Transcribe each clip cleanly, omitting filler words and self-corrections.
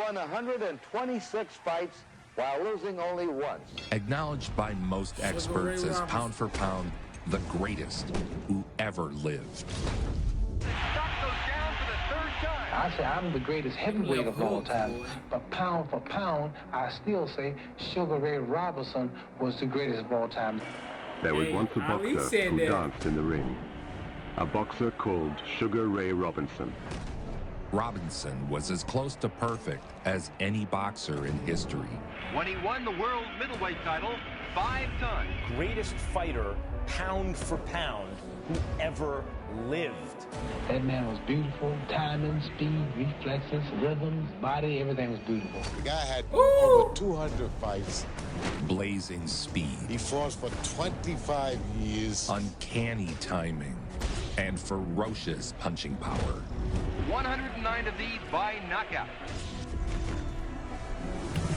won 126 fights while losing only once. Acknowledged by most experts as pound for pound, the greatest who ever lived. I say I'm the greatest heavyweight of all time, but pound for pound, I still say Sugar Ray Robinson was the greatest of all time. There was once a boxer who danced in the ring. A boxer called Sugar Ray Robinson. Robinson was as close to perfect as any boxer in history. When he won the world middleweight title 5 times. Greatest fighter, pound for pound, who ever lived. That man was beautiful. Timing, speed, reflexes, rhythms, body, everything was beautiful. The guy had over 200 fights. Blazing speed. He fought for 25 years. Uncanny timing. And ferocious punching power. 109 of these by knockout.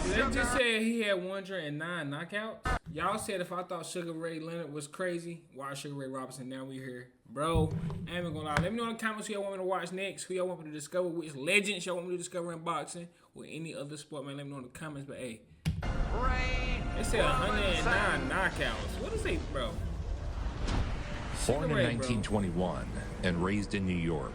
They just said he had 109 knockouts. Y'all said if I thought Sugar Ray Leonard was crazy, why Sugar Ray Robinson? Now we here. Bro, I ain't even gonna lie. Let me know in the comments who y'all want me to watch next. Who y'all want me to discover, which legends y'all want me to discover in boxing or any other sport, man. Let me know in the comments. But hey, they said 109 knockouts. What is it, bro? Born in 1921 and raised in New York,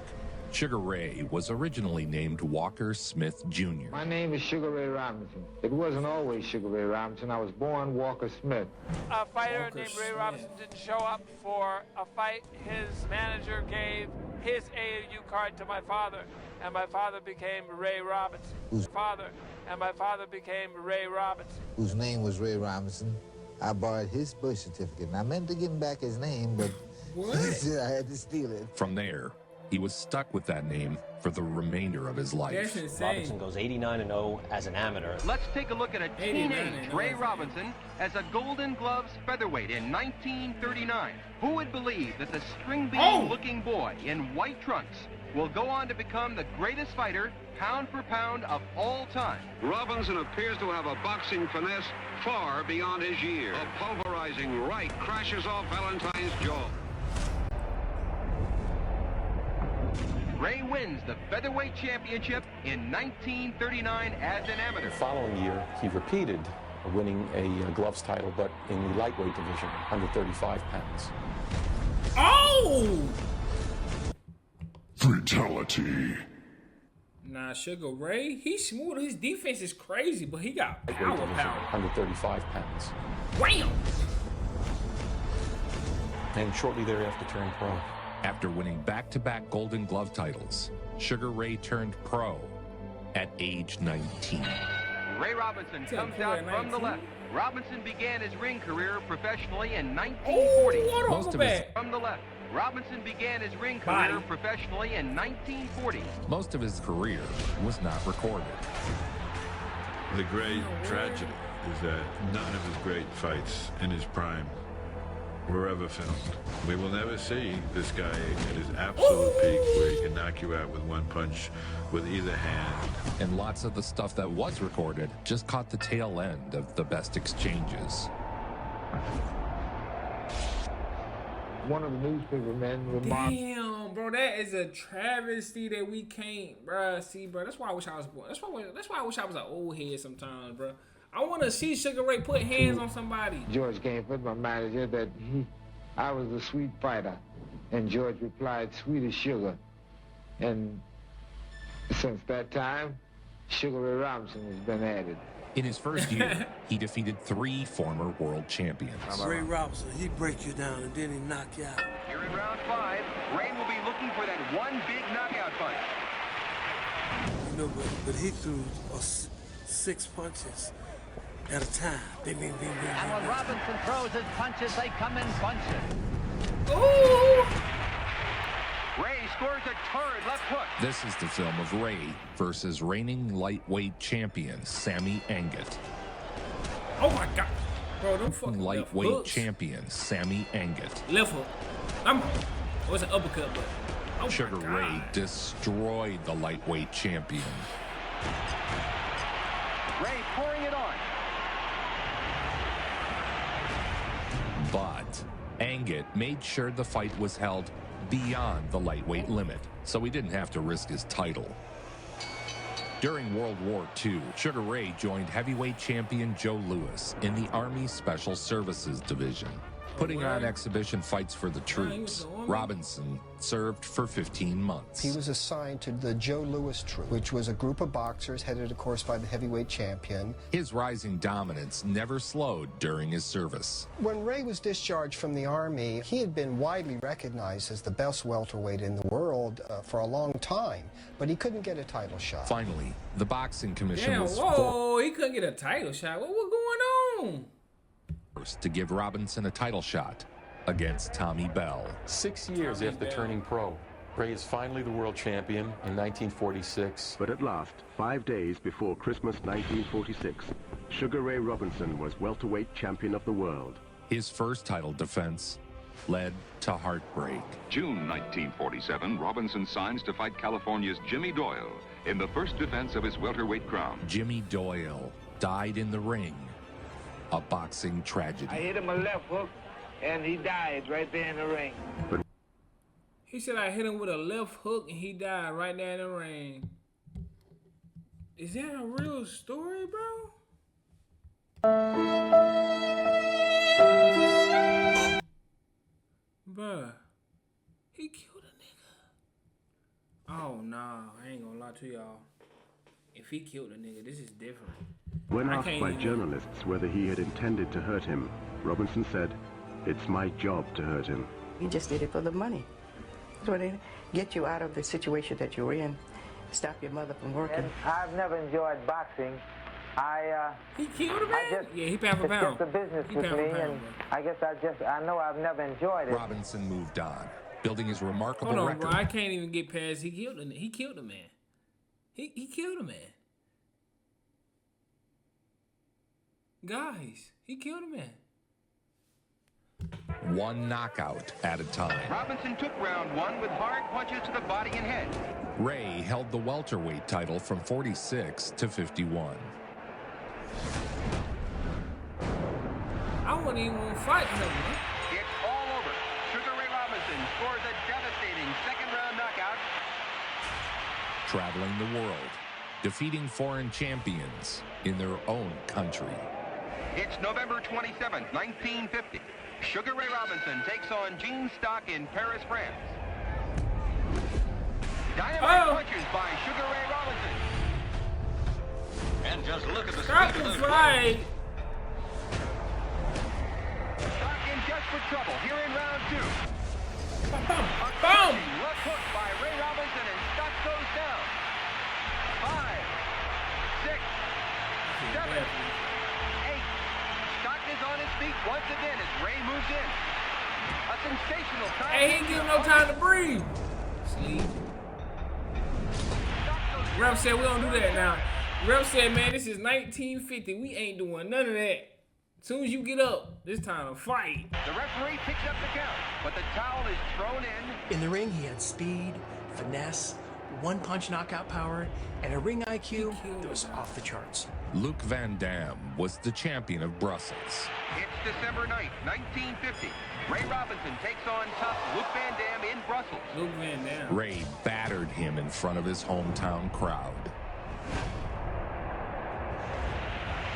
Sugar Ray was originally named Walker Smith Jr. My name is Sugar Ray Robinson. It wasn't always Sugar Ray Robinson. I was born Walker Smith. A fighter named Ray Robinson didn't show up for a fight. His manager gave his AAU card to my father, and my father became Ray Robinson. My father became Ray Robinson. Whose name was Ray Robinson. I borrowed his birth certificate, and I meant to give him back his name, but I had to steal it. From there, he was stuck with that name for the remainder of his life. That's insane. Robinson goes 89-0 as an amateur. Let's take a look at a teenage Ray Robinson as a Golden Gloves featherweight in 1939. Who would believe that the string bean-looking boy in white trunks will go on to become the greatest fighter, pound for pound, of all time? Robinson appears to have a boxing finesse far beyond his years. A pulverizing right crashes off Valentine's jaw. Ray wins the featherweight championship in 1939 as an amateur. The following year, he repeated winning a gloves title, but in the lightweight division, under 35 pounds. Oh! Fatality. Nah, Sugar Ray, he's smooth. His defense is crazy, but he got power. Under 35 pounds. Wham! And shortly thereafter turned pro. After winning back-to-back Golden Glove titles, Sugar Ray turned pro at age 19. Ray Robinson comes out from the left. Robinson began his ring career professionally in 1940. From the left. Robinson began his ring career professionally in 1940. Most of his career was not recorded. The great tragedy is that none of his great fights in his prime were ever filmed. We will never see this guy at his absolute peak where he can knock you out with one punch with either hand. And lots of the stuff that was recorded just caught the tail end of the best exchanges. One of the newspaper men remarked, "Damn, bro, that is a travesty that we can't, bro. See, bro, that's why I wish I was born. That's why I wish I was an old head sometimes, bro. I want to see Sugar Ray put hands on somebody." George Gainford, my manager, that I was a sweet fighter. And George replied, "Sweet as sugar." And since that time, Sugar Ray Robinson has been added. In his first year, he defeated 3 former world champions. Ray Robinson, he break you down and then he knock you out. Here in round 5, Ray will be looking for that one big knockout punch. You know, but he threw 6 punches at a time. Bing, bing, bing, bing. And when Robinson throws his punches, they come in bunches. Ooh! Ray scores a turret left hook. This is the film of Ray versus reigning lightweight champion Sammy Angat. Oh my God, bro! Don't fucking lightweight champion Sammy Angat. Left hook. It was an uppercut, but Sugar Ray destroyed the lightweight champion. Ray pouring it on. But Angat made sure the fight was held beyond the lightweight limit, so he didn't have to risk his title. During World War II, Sugar Ray joined heavyweight champion Joe Louis in the Army Special Services Division. Putting on exhibition fights for the troops, Robinson served for 15 months. He was assigned to the Joe Louis Troop, which was a group of boxers headed, of course, by the heavyweight champion. His rising dominance never slowed during his service. When Ray was discharged from the Army, he had been widely recognized as the best welterweight in the world for a long time, but he couldn't get a title shot. Finally, the boxing commission was he couldn't get a title shot. What was going on? To give Robinson a title shot against Tommy Bell. 6 years after turning pro, Ray is finally the world champion in 1946. But at last, 5 days before Christmas 1946, Sugar Ray Robinson was welterweight champion of the world. His first title defense led to heartbreak. June 1947, Robinson signs to fight California's Jimmy Doyle in the first defense of his welterweight crown. Jimmy Doyle died in the ring. A boxing tragedy. I hit him a left hook, and he died right there in the ring. He said I hit him with a left hook, and he died right there in the ring. Is that a real story, bro? Bruh, he killed a nigga. Oh, nah, I ain't gonna lie to y'all. If he killed a nigga, this is different. When asked by journalists whether he had intended to hurt him, Robinson said, "It's my job to hurt him." He just did it for the money. So they get you out of the situation that you're in, stop your mother from working. And I've never enjoyed boxing. He killed a man? Yeah, he pound for pound. It's just a business with me, and I guess I know I've never enjoyed it. Robinson moved on, building his remarkable Hold on, record. bro, I can't even get past he killed a man. He killed a man. He killed a man. Guys, he killed a man. One knockout at a time. Robinson took round one with hard punches to the body and head. Ray held the welterweight title from 46 to 51. I wouldn't even want to fight him, man. It's all over. Sugar Ray Robinson scores a devastating second-round knockout. Traveling the world, defeating foreign champions in their own country. It's November 27, 1950. Sugar Ray Robinson takes on Gene Stock in Paris, France. Dynamite punches by Sugar Ray Robinson. And just look at the Stock speed of is those right. Stock in desperate trouble here in round two. Boom! Left hook by Ray Robinson and Stock goes down. 5, 6, 7, 8. Stock is on his feet once again as Ray moves in. A sensational time. Hey, he ain't giving no time to breathe. Sleep. Ref said we don't do that now. Ref said, man, this is 1950. We ain't doing none of that. As soon as you get up, it's time to fight. The referee picks up the count, but the towel is thrown in. In the ring, he had speed, finesse, one-punch knockout power, and a ring IQ that was off the charts. Luc Van Dam was the champion of Brussels. It's December 9th, 1950. Ray Robinson takes on tough Luc Van Dam in Brussels. Luc Van Dam. Ray battered him in front of his hometown crowd.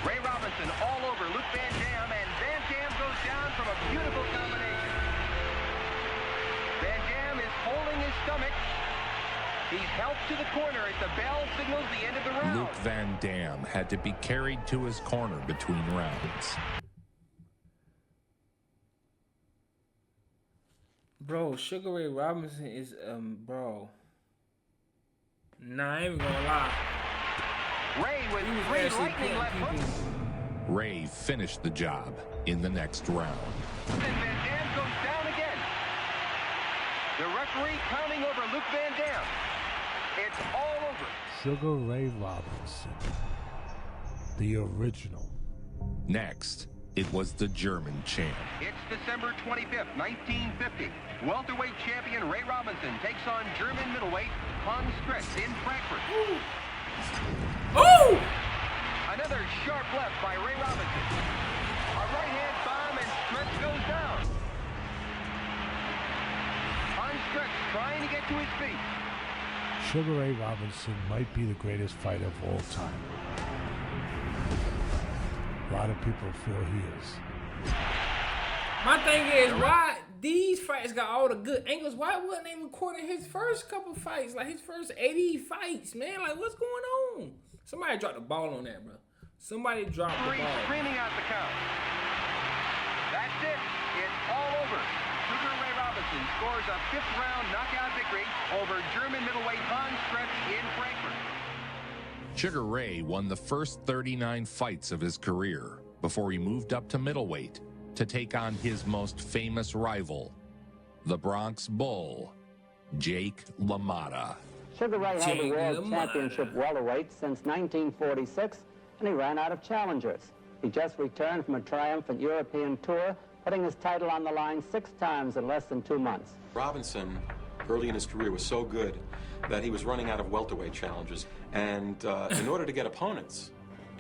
Ray Robinson all over Luc Van Dam, and Van Dam goes down from a beautiful combination. Van Dam is holding his stomach. He's helped to the corner as the bell signals the end of the round. Luc Van Dam had to be carried to his corner between rounds. Bro, Sugar Ray Robinson is, bro. Nah, I ain't even gonna lie. Ray with three lightning left hooks. Ray finished the job in the next round. And Van Dam goes down again. The referee counting over Luc Van Dam. It's all over. Sugar Ray Robinson, the original. Next, it was the German champ. It's December 25th, 1950. Welterweight champion Ray Robinson takes on German middleweight Hans Stretz in Frankfurt. Oh! Another sharp left by Ray Robinson. A right-hand bomb and Stretz goes down. Hans Stretz trying to get to his feet. Sugar Ray Robinson might be the greatest fighter of all time. A lot of people feel he is. My thing is, why these fights got all the good angles? Why wasn't they recording his first couple fights, like his first 80 fights, man? Like, what's going on? Somebody dropped the ball on that, bro. Somebody dropped the ball. Screaming out the count. That's it. It's all over. Sugar Ray Robinson scores a 5th-round knockout victory over German middleweight Hans Stretz in Frankfurt. Sugar Ray won the first 39 fights of his career before he moved up to middleweight to take on his most famous rival, the Bronx Bull, Jake LaMotta. Sugar Ray held the World Championship welterweight since 1946, and he ran out of challengers. He just returned from a triumphant European tour, putting his title on the line 6 times in less than 2 months. Robinson, early in his career, was so good that he was running out of welterweight challenges. And in order to get opponents,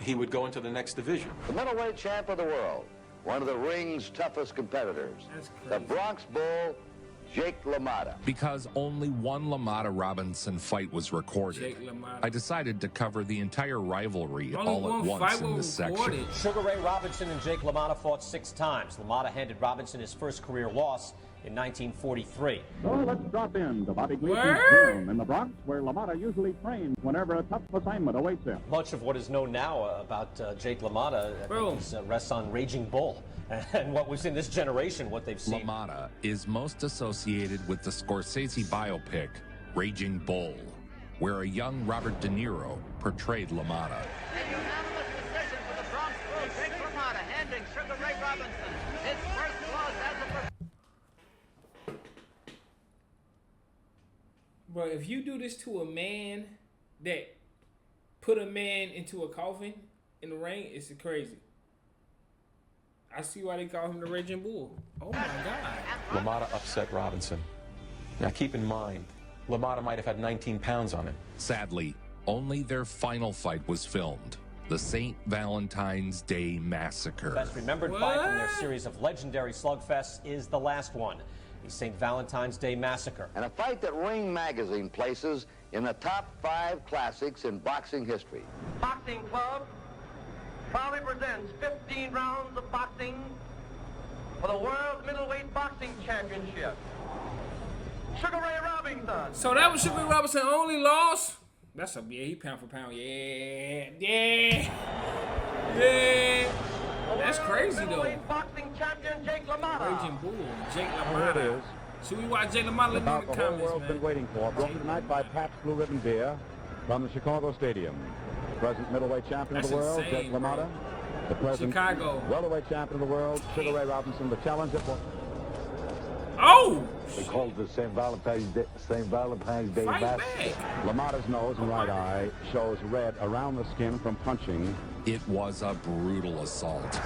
he would go into the next division. The middleweight champ of the world, one of the ring's toughest competitors, the Bronx Bull, Jake LaMotta. Because only one LaMotta Robinson fight was recorded, I decided to cover the entire rivalry all at once in this section. Sugar Ray Robinson and Jake LaMotta fought 6 times. LaMotta handed Robinson his first career loss in 1943. So let's drop in to Bobby Gleason's gym in the Bronx, where LaMotta usually trains whenever a tough assignment awaits him. Much of what is known now about Jake LaMotta rests on Raging Bull. And what was in this generation, what they've seen. LaMotta is most associated with the Scorsese biopic, Raging Bull, where a young Robert De Niro portrayed LaMotta. A unanimous decision for the Bronx Bull, Jake LaMotta, handing Sugar Ray Robinson his first loss as a... Bro, if you do this to a man that put a man into a coffin in the ring, it's crazy. I see why they call him the Raging Bull. Oh my God. LaMotta upset Robinson. Now keep in mind, LaMotta might have had 19 pounds on him. Sadly, only their final fight was filmed. The St. Valentine's Day Massacre. Best remembered fight from their series of legendary slugfests is the last one, the St. Valentine's Day Massacre. And a fight that Ring Magazine places in the top 5 classics in boxing history. Boxing Club proudly presents 15 rounds of boxing for the World Middleweight Boxing Championship. Sugar Ray Robinson. So that was Sugar Ray Robinson only loss? That's a, yeah, he pound for pound. Yeah. That's crazy though. Boxing champion Jake LaMotta. Raging Bull, Jake LaMotta. Here it is. Should we watch Jake LaMotta? Let me know in the About the whole comments, world's man. been waiting for, brought tonight by Pabst Blue Ribbon Beer from the Chicago Stadium. Present middleweight champion of the world, insane, Jake LaMotta. The present Chicago welterweight champion of the world, Sugar Ray Robinson. The challenger for... Oh! They call it the St. Valentine's Day Massacre. LaMotta's nose and right eye shows red around the skin from punching. It was a brutal assault.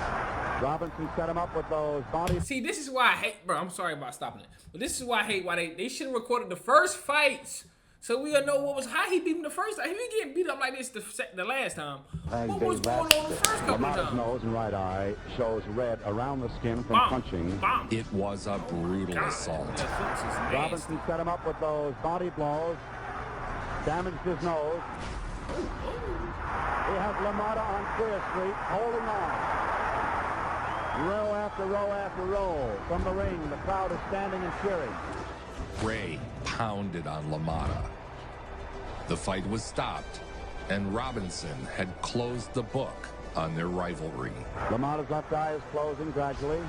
Robinson set him up with those bodies. See, this is why I hate, bro, I'm sorry about stopping it. But this is why I hate why they should have recorded the first fights. So we'll know what was how he beat him the first time. He didn't get beat up like this the last time. What was going on the first couple LaMotta's times? nose and right eye shows red around the skin from punching. It was a brutal assault. Robinson set him up with those body blows, damaged his nose. He has LaMotta on Clear Street, holding on. Row after row after row. From the ring, the crowd is standing and cheering. Ray pounded on LaMotta. The fight was stopped, and Robinson had closed the book on their rivalry. LaMotta's left eye is closing gradually.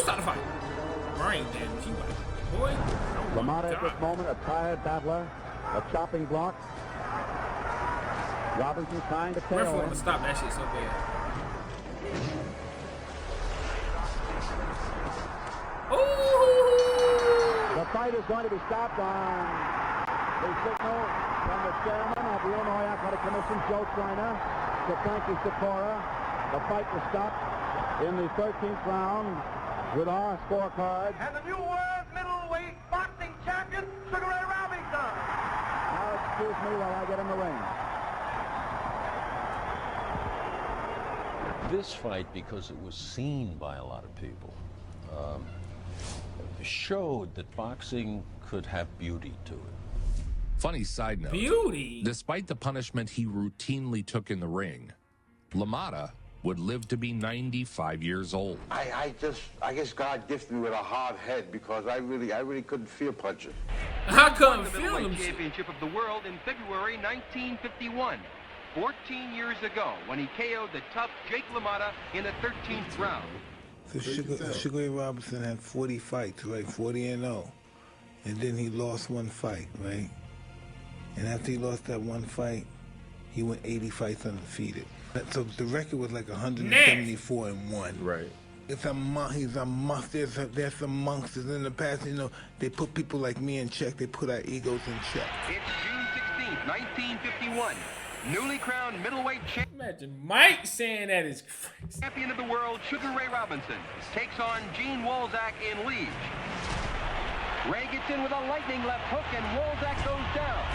Stop the fight. Brain damage, you boy. LaMotta at this moment, a tired battler, a chopping block. Robinson trying to KO him. To stop that shit so bad. The fight is going to be stopped on the signal from the chairman of the Illinois Athletic Commission, Joe Schreiner, to Frankie Sikora. The fight was stopped in the 13th round with our scorecard. And the new world middleweight boxing champion, Sugar Ray Robinson. Now excuse me while I get in the ring. This fight, because it was seen by a lot of people, showed that boxing could have beauty to it. Funny side note. Beauty. Despite the punishment he routinely took in the ring, LaMotta would live to be 95 years old. I guess God gifted me with a hard head because I really couldn't feel punches. I couldn't the feel Middleweight him. Championship of the World in February 1951, 14 years ago, when he KO'd the tough Jake LaMotta in the 13th round. So Sugar Ray Robinson had 40 fights, right? 40-0. And then he lost one fight, right? And after he lost that one fight, he went 80 fights undefeated. So the record was like 174-1. Right. He's a monster. There's some monsters in the past. You know, they put people like me in check. They put our egos in check. It's June 16th, 1951. Newly crowned middleweight Imagine Mike saying that is crazy. champion of the world, Sugar Ray Robinson, takes on Gene Wolzak in Liege. Ray gets in with a lightning left hook, and Wolzak goes down.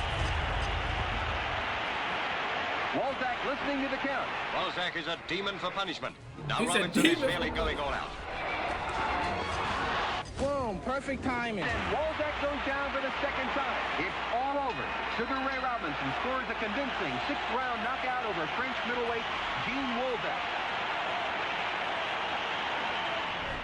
Wolzak listening to the count. Wolzak is a demon for punishment. Now He's a Robinson is demon. really going all out. Boom, perfect timing. And Wolzak goes down for the second time. It's all over. Sugar Ray Robinson scores a convincing sixth-round knockout over French middleweight Gene Wolzak.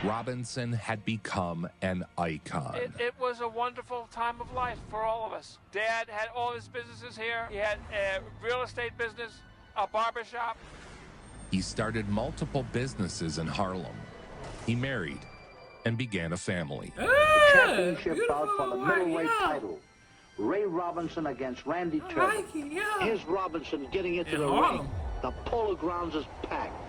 Robinson had become an icon. It was a wonderful time of life for all of us. Dad had all his businesses here. He had a real estate business, a barber shop. He started multiple businesses in Harlem. He married and began a family. Championship bout for the middleweight title. Ray Robinson against Randy Turner. Here's Robinson getting into the ring. The Polo Grounds is packed.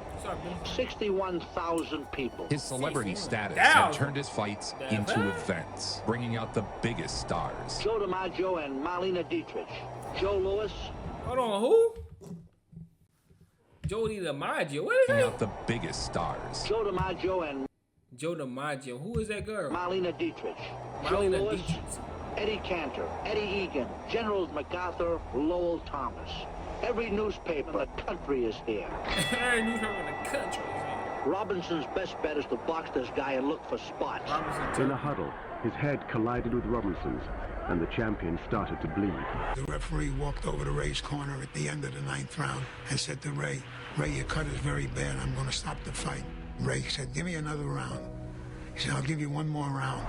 61,000 people. His celebrity status had turned his fights into events, bringing out the biggest stars. Joe DiMaggio and Marlena Dietrich. Joe Louis. Hold on, who? Jody DiMaggio. What is Bringing that? out the biggest stars. Joe DiMaggio and Joe DiMaggio. Who is that girl? Marlena Dietrich. Joe Marlena Louis, Dietrich. Eddie Cantor, Eddie Egan, Generals MacArthur, Lowell Thomas. Every newspaper in the country is here. Every newspaper in the country is here. Robinson's best bet is to box this guy and look for spots. In a huddle, his head collided with Robinson's, and the champion started to bleed. The referee walked over to Ray's corner at the end of the 9th round and said to Ray, "Ray, your cut is very bad. I'm going to stop the fight." Ray said, "Give me another round." He said, "I'll give you one more round."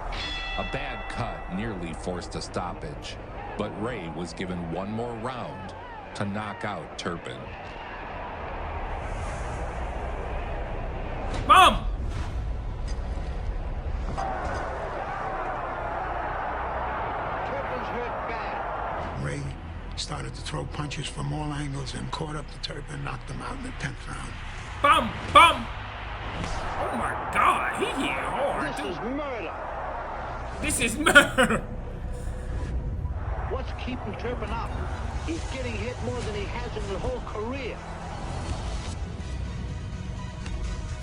A bad cut nearly forced a stoppage, but Ray was given one more round to knock out Turpin. Boom! Turpin's hurt bad. Ray started to throw punches from all angles and caught up to Turpin, knocked him out in the 10th round. Bum, bum! Oh my God, he hit hard. This is murder. This is murder. What's keeping Turpin up? He's getting hit more than he has in his whole career.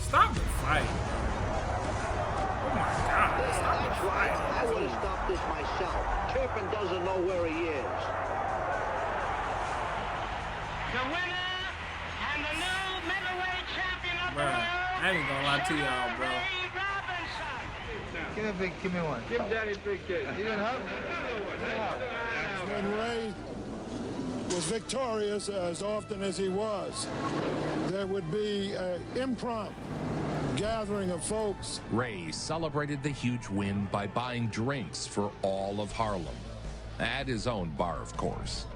Stop the fight. Oh my God, stop That's the right. fight. I would have stopped this myself. Turpin doesn't know where he is. The winner and the new middleweight champion of the Bro, world. I ain't gonna lie to y'all, bro. Give me one. Give Daddy a big kiss. You didn't hug? When Ray was victorious as often as he was, there would be an impromptu gathering of folks. Ray celebrated the huge win by buying drinks for all of Harlem, at his own bar, of course.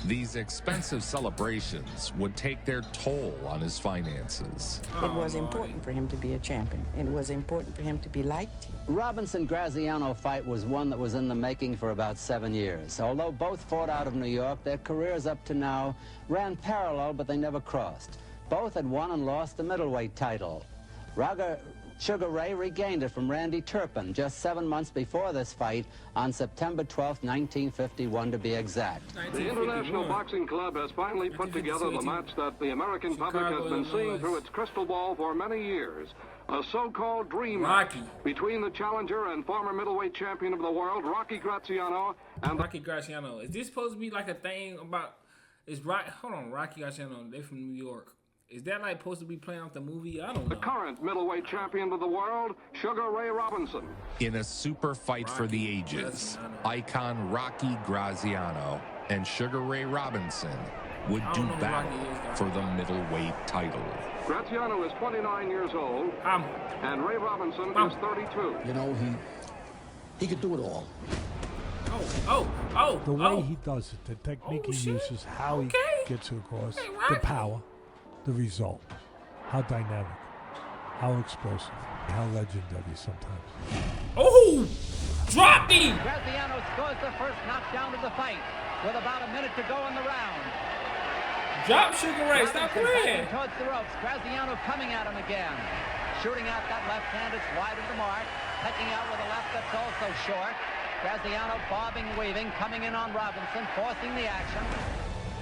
These expensive celebrations would take their toll on his finances. It was important for him to be a champion. It was important for him to be liked. Robinson-Graziano fight was one that was in the making for about 7 years. Although both fought out of New York, their careers up to now ran parallel, but they never crossed. Both had won and lost the middleweight title. Sugar Ray regained it from Randy Turpin just 7 months before this fight on September 12th, 1951 to be exact. The International Boxing Club has finally put together the match that the American public has been seeing through its crystal ball for many years. A so-called dream match between the challenger and former middleweight champion of the world, Rocky Graziano, and Rocky Graziano. Is this supposed to be like a thing about? Is right? Hold on, Rocky Graziano. They from New York. Is that like supposed to be playing off the movie? I don't know. The current middleweight champion of the world, Sugar Ray Robinson. In a super fight for the ages, icon Rocky Graziano and Sugar Ray Robinson would do battle for the middleweight title. Graziano is 29 years old, and Ray Robinson is 32. You know, he could do it all. The way he does it, the technique he uses, how he gets it across, the power, the result, how dynamic, how explosive, how legendary sometimes. Oh! Drop him! Graziano scores the first knockdown of the fight with about a minute to go in the round. Drop Sugar Ray, stop playing! Towards the ropes, Graziano coming at him again. Shooting out that left hand, it's wide of the mark. Touching out with a left that's also short. Graziano bobbing, weaving, coming in on Robinson, forcing the action.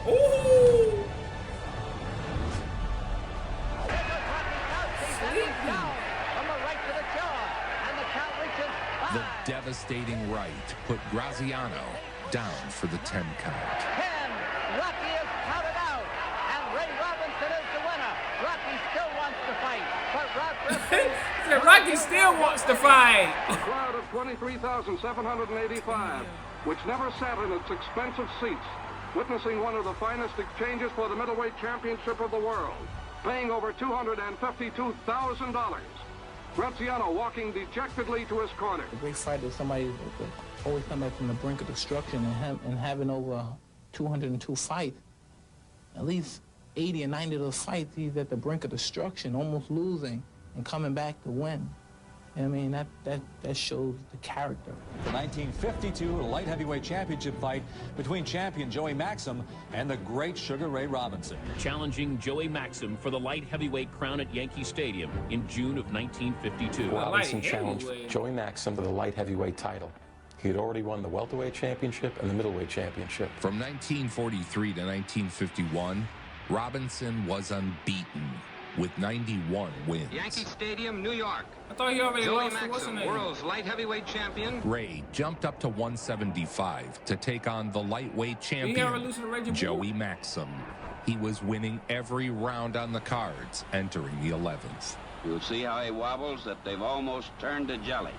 Ooh! Down from the right to the jaw, and the count reaches 5. The devastating right put Graziano down for the 10 count. 10. Rocky is counted out, and Ray Robinson is the winner. Rocky still wants to fight, but Rocky still wants to fight. A crowd of 23,785, which never sat in its expensive seats, witnessing one of the finest exchanges for the middleweight championship of the world, paying over $252,000. Graziano walking dejectedly to his corner. A great fighter is somebody that always come back from the brink of destruction, and having over 202 fights, at least 80 or 90 of those fights, he's at the brink of destruction, almost losing, and coming back to win. I mean, that shows the character. The 1952 light heavyweight championship fight between champion Joey Maxim and the great Sugar Ray Robinson. Challenging Joey Maxim for the light heavyweight crown at Yankee Stadium in June of 1952. Robinson challenged Joey Maxim for the light heavyweight title. He had already won the welterweight championship and the middleweight championship. From 1943 to 1951, Robinson was unbeaten with 91 wins. Yankee Stadium, New York. I thought he already Joey lost. What's the Maxim, name? world's light heavyweight champion. Ray jumped up to 175 to take on the lightweight Did he ever champion, lose to the Raging Bull? Joey Maxim. He was winning every round on the cards, entering the 11th. You'll see how he wobbles that they've almost turned to jelly.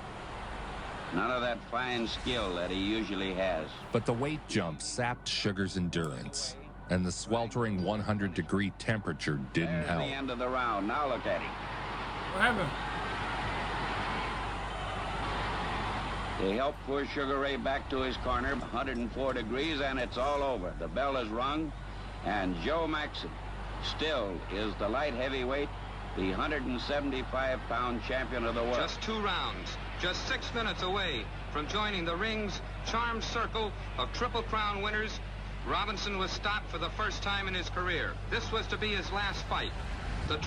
None of that fine skill that he usually has. But the weight jump sapped Sugar's endurance, and the sweltering 100-degree temperature didn't There's help. the end of the round. Now look at him. What happened? They help push Sugar Ray back to his corner, 104 degrees, and it's all over. The bell is rung, and Joe Maxim still is the light heavyweight, the 175-pound champion of the world. Just 2 rounds, just 6 minutes away from joining the ring's charmed circle of Triple Crown winners. Robinson was stopped for the first time in his career. This was to be his last fight. The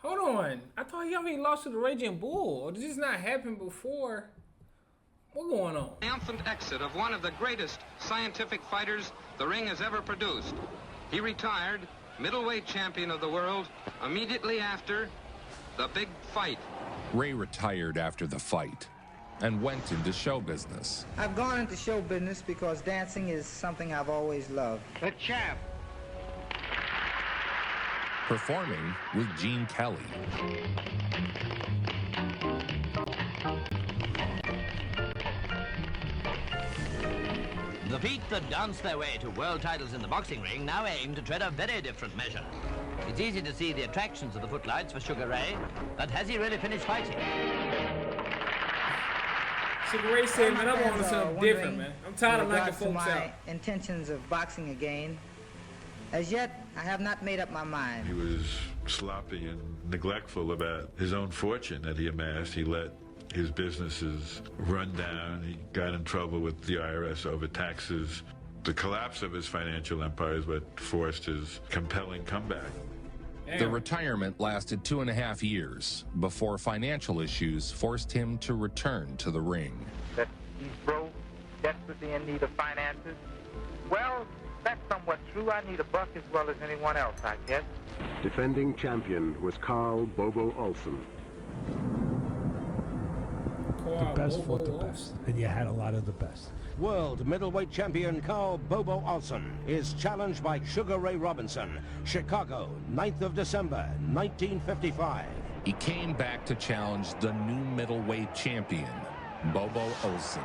Hold on. I thought he already lost to the Raging Bull. Or did this not happen before? What's going on? triumphant exit of one of the greatest scientific fighters the ring has ever produced. He retired middleweight champion of the world immediately after the big fight. Ray retired after the fight and went into show business. I've gone into show business because dancing is something I've always loved. The champ. Performing with Gene Kelly. The feet that danced their way to world titles in the boxing ring now aim to tread a very different measure. It's easy to see the attractions of the footlights for Sugar Ray, but has he really finished fighting? Sugar Ray said, man, I want something different, man. I'm tired of knocking folks my out. intentions of boxing again. As yet, I have not made up my mind. He was sloppy and neglectful about his own fortune that he amassed. He let his businesses run down. He got in trouble with the IRS over taxes. The collapse of his financial empire is what forced his compelling comeback. The retirement lasted 2.5 years before financial issues forced him to return to the ring. That he's broke, desperately in need of finances. Well, that's somewhat true. I need a buck as well as anyone else, I guess. Defending champion was Carl Bobo Olsen. The best fought the best, and you had a lot of the best. World middleweight champion Carl Bobo Olsen is challenged by Sugar Ray Robinson. Chicago, 9th of December, 1955. He came back to challenge the new middleweight champion, Bobo Olsen.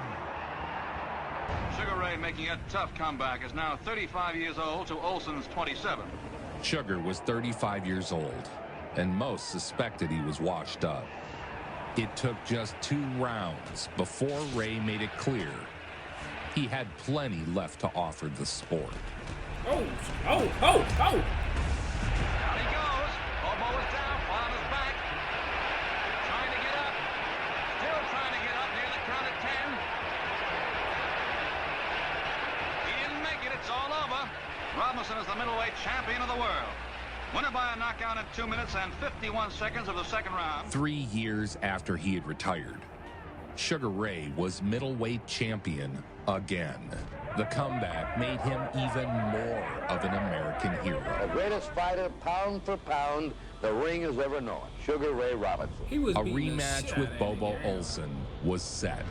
Sugar Ray making a tough comeback, is now 35 years old to Olsen's 27. Sugar was 35 years old, and most suspected he was washed up. It took just 2 rounds before Ray made it clear he had plenty left to offer the sport. Oh! Down he goes. Bobo is down, flat on his back. Trying to get up. Still trying to get up near the count at 10. He didn't make it. It's all over. Robinson is the middleweight champion of the world. Winner by a knockout in 2 minutes and 51 seconds of the second round. 3 years after he had retired, Sugar Ray was middleweight champion again. The comeback made him even more of an American hero. The greatest fighter, pound for pound, the ring has ever known, Sugar Ray Robinson. A rematch with Bobo Olsen was set.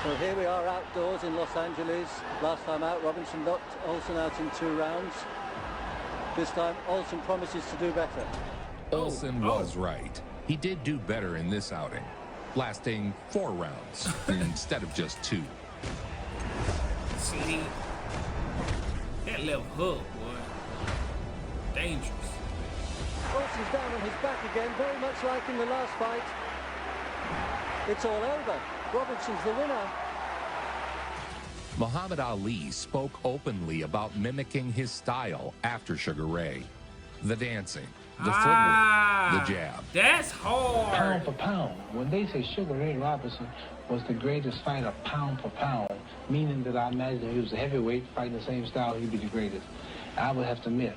So here we are outdoors in Los Angeles. Last time out, Robinson knocked Olsen out in 2 rounds. This time, Olsen promises to do better. Olsen was right. He did do better in this outing, lasting 4 rounds instead of just 2. See, that left hook, boy, dangerous. Olsen's down on his back again, very much like in the last fight. It's all over. Robinson's the winner. Muhammad Ali spoke openly about mimicking his style after Sugar Ray. The dancing, the footwork, the jab. That's hard. Pound for pound. When they say Sugar Ray Robinson was the greatest fighter pound for pound, meaning that I imagine if he was a heavyweight fighting the same style, he'd be the greatest. I would have to admit,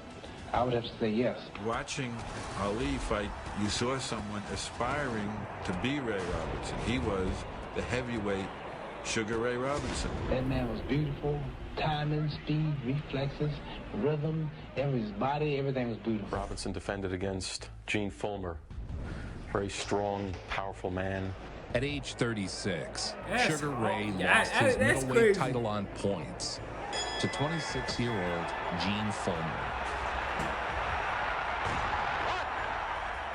I would have to say yes. Watching Ali fight, you saw someone aspiring to be Ray Robinson. He was the heavyweight Sugar Ray Robinson. That man was beautiful. Timing, speed, reflexes, rhythm, his body, everything was beautiful. Robinson defended against Gene Fulmer. Very strong, powerful man. At age 36, That's Sugar Ray hard. lost his That's middleweight crazy. title on points to 26-year-old Gene Fulmer.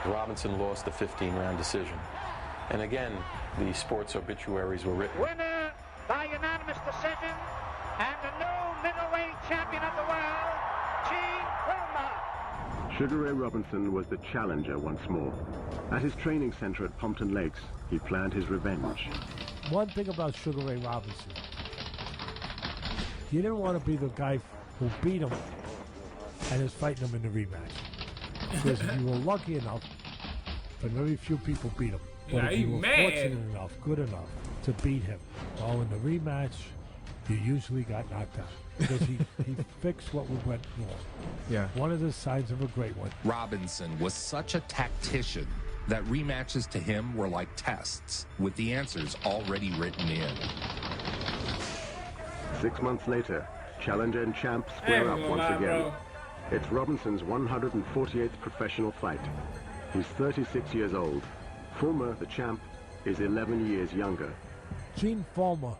Robinson lost the 15-round decision. And again, the sports obituaries were written. Winner by unanimous decision, and the new middleweight champion of the world, Gene Fulmer. Sugar Ray Robinson was the challenger once more. At his training center at Pompton Lakes, he planned his revenge. One thing about Sugar Ray Robinson, you didn't want to be the guy who beat him and is fighting him in the rematch. Because if you were lucky enough, but very few people beat him. But Yeah, if he you were mad. fortunate enough, good enough to beat him, well, in the rematch, you usually got knocked out. Because he fixed what went wrong. Yeah. One of the signs of a great one. Robinson was such a tactician that rematches to him were like tests, with the answers already written in. 6 months later, challenger and champ square up once again. Bro. It's Robinson's 148th professional fight. He's 36 years old. Fulmer, the champ, is 11 years younger. Gene Fulmer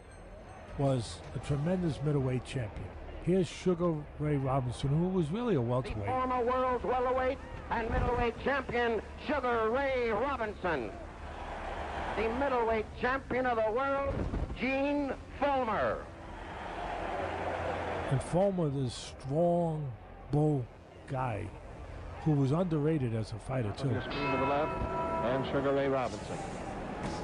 was a tremendous middleweight champion. Here's Sugar Ray Robinson, who was really a welterweight. Former world welterweight and middleweight champion, Sugar Ray Robinson. The middleweight champion of the world, Gene Fulmer. And Fulmer, the strong bull guy, who was underrated as a fighter, too. The screen to the left, and Sugar Ray Robinson.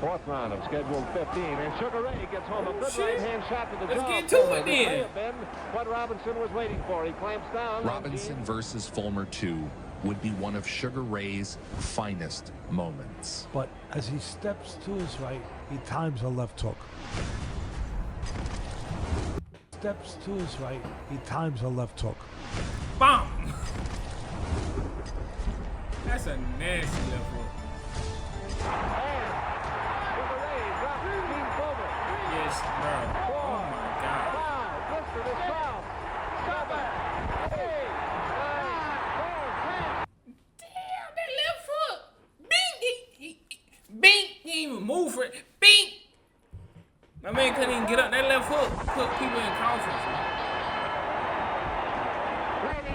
4th round of scheduled 15, and Sugar Ray gets home a good right-hand shot to the jaw. Let's get to it This may then. have been what Robinson was waiting for. He clamps down. Robinson versus Fulmer 2 would be one of Sugar Ray's finest moments. But as he steps to his right, he times a left hook. Steps to his right, he times a left hook. Bomb. That's a nasty left hook. Yes, bro. Oh my God. Damn, that left hook. Bing. Bing. He didn't even move for it. Bing.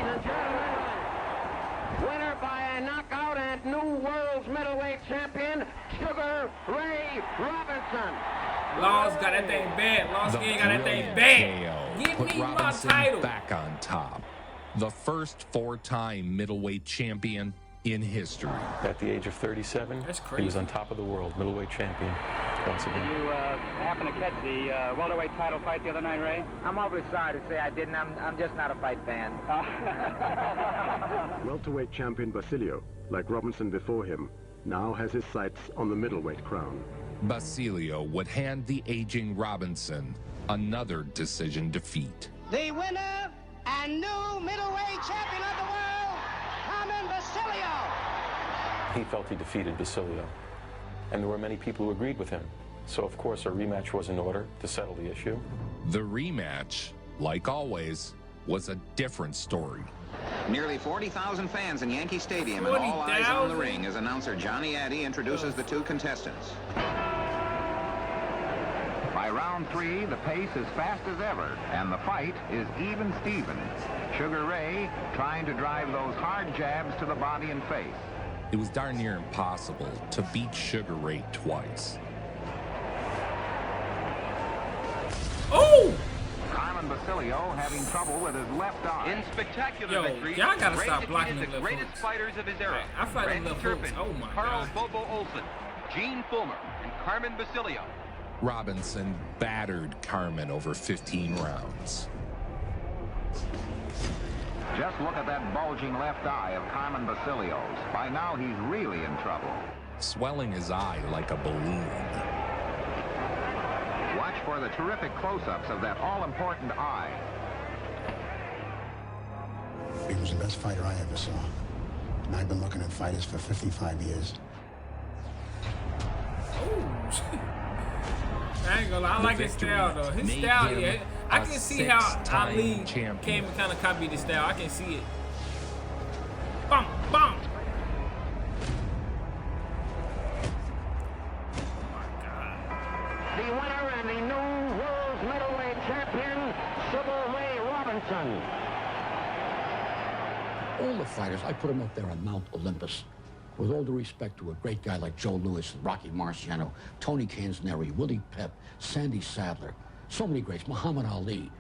and gentlemen, winner by a knockout and new world's middleweight champion, Sugar Ray Robinson. Laws got that thing bad. Laws got that thing bad. Give put me Robinson my title. back on top. The first four-time middleweight champion in history. At the age of 37, he was on top of the world, middleweight champion once again. Did you happen to catch the welterweight title fight the other night, Ray? I'm awfully sorry to say I didn't. I'm just not a fight fan. Welterweight champion Basilio, like Robinson before him, now has his sights on the middleweight crown. Basilio would hand the aging Robinson another decision defeat. The winner and new middleweight champion of the world, Carmen Basilio. He felt he defeated Basilio, and there were many people who agreed with him. So, of course, a rematch was in order to settle the issue. The rematch, like always, was a different story. Nearly 40,000 fans in Yankee Stadium and all eyes on the ring as announcer Johnny Addy introduces the two contestants. By round 3, the pace is fast as ever, and the fight is even Steven. Sugar Ray trying to drive those hard jabs to the body and face. It was darn near impossible to beat Sugar Ray twice. Oh! Carmen Basilio having trouble with his left eye. In spectacular victories, y'all gotta Ray stop blocking defeated the them left greatest hooks. fighters of his era. I fight them Randy left Turpin, hooks. Oh my Carl God. Bobo Olsen, Gene Fulmer, and Carmen Basilio. Robinson battered Carmen over 15 rounds. Just look at that bulging left eye of Carmen Basilio's. By now, he's really in trouble. Swelling his eye like a balloon. Watch for the terrific close-ups of that all-important eye. He was the best fighter I ever saw. And I've been looking at fighters for 55 years. I ain't gonna lie, I like his style though. His style, yeah. I can see how Ali came and kind of copied his style. I can see it. Bum, bum. The winner and the new world's middleweight champion, Sugar Ray Robinson. All the fighters, I put them up there on Mount Olympus. With all due respect to a great guy like Joe Louis, Rocky Marciano, Tony Canzoneri, Willie Pep, Sandy Sadler, so many greats, Muhammad Ali.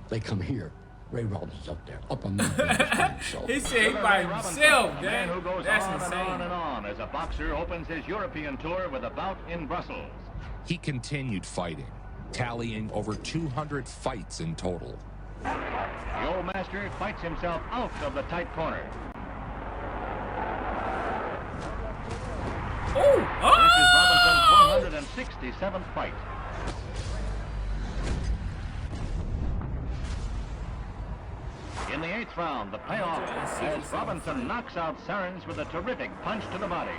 They come here. Ray Robinson's up there, up on Mount Olympus by himself. He said he by himself, man who goes That's on insane. and on and on as a boxer opens his European tour with a bout in Brussels. He continued fighting, tallying over 200 fights in total. The old master fights himself out of the tight corner. This is Robinson's 167th fight. In the 8th round, the payoff as Robinson knocks out Sarins with a terrific punch to the body.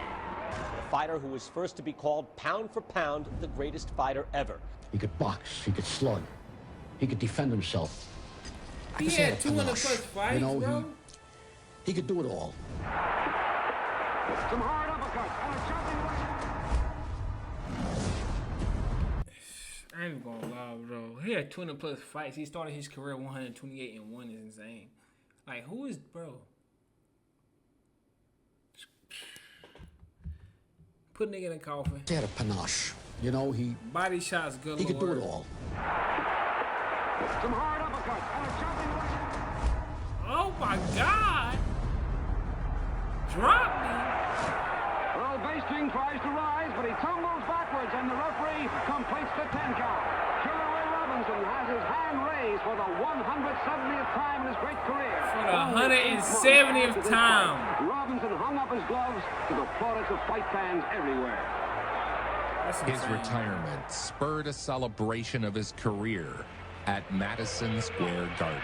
A fighter who was first to be called pound for pound the greatest fighter ever. He could box, he could slug, he could defend himself. He Just had a 200 panache. plus fights, You know, bro. he could do it all. Some hard uppercuts and a jumping I ain't gonna lie, bro. He had 200 plus fights. He started his career 128 and 1 is insane. Like, who is, bro? Put nigga in a coffin. He had a panache. You know, he Body shots galore. he could do it all. Some hard uppercuts and a jumping Oh my God! Drop me! Earl Bastring tries to rise, but he tumbles backwards, and the referee completes the 10 count. Sugar Ray Robinson has his hand raised for the 170th time in his great career. For the 170th time. Robinson hung up his gloves to the plaudits of fight fans everywhere. His retirement spurred a celebration of his career at Madison Square Garden.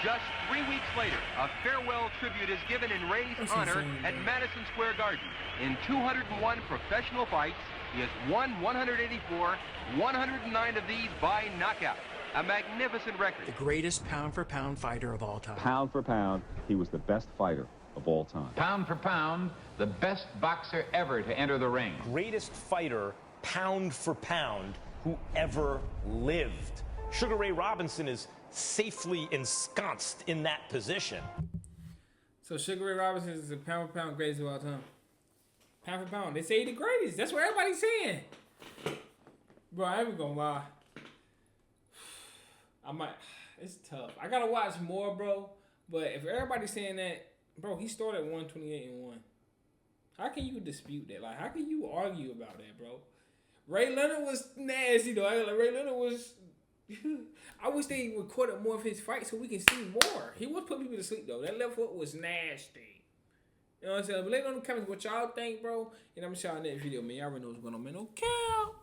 Just 3 weeks later, a farewell tribute is given in Ray's honor at Madison Square Garden. In 201 professional fights, he has won 184, 109 of these by knockout. A magnificent record. The greatest pound-for-pound fighter of all time. Pound for pound, he was the best fighter of all time. Pound for pound, the best boxer ever to enter the ring. Greatest fighter, pound for pound, who ever lived. Sugar Ray Robinson is safely ensconced in that position. So Sugar Ray Robinson is the pound for pound greatest of all time. Pound for pound. They say he the greatest. That's what everybody's saying. Bro, I ain't even gonna lie. It's tough. I gotta watch more, bro. But if everybody's saying that, bro, he started 128-1. How can you dispute that? Like, how can you argue about that, bro? Ray Leonard was nasty, though. Ray Leonard was... I wish they recorded more of his fights so we can see more. He was putting people to sleep, though. That left foot was nasty. You know what I'm saying? But let me know in the comments what y'all think, bro. And I'm going to show y'all in that video, man. Y'all already know what's going on, man. No cap.